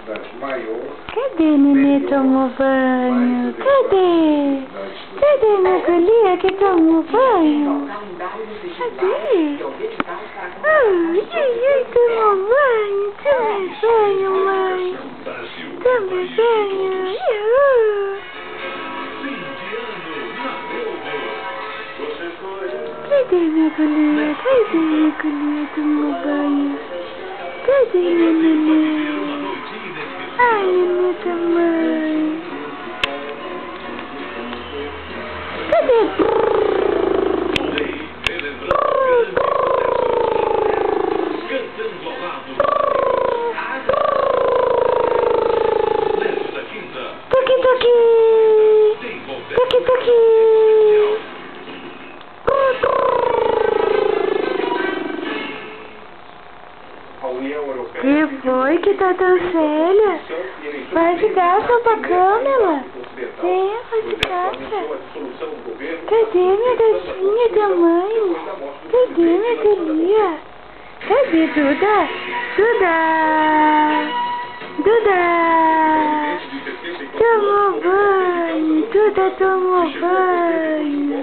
Cadê Nenê tomou banho? Cadê? Cadê minha colinha que tomou banho? Cadê? Ai, tomou banho. Tome banho, mãe. Tome banho. Cadê minha colinha? Cadê minha colinha tomou banho? Cadê Nenê? Ai, Nenê também. Cadê? Toque, toque. Toque, toque. Que foi que tá tão séria? Vai de graça pra câmera? Vem, vai de graça. Cadê minha gatinha da mãe? Cadê minha galinha? Cadê Duda? Duda! Duda! Tomou banho! Duda tomou banho!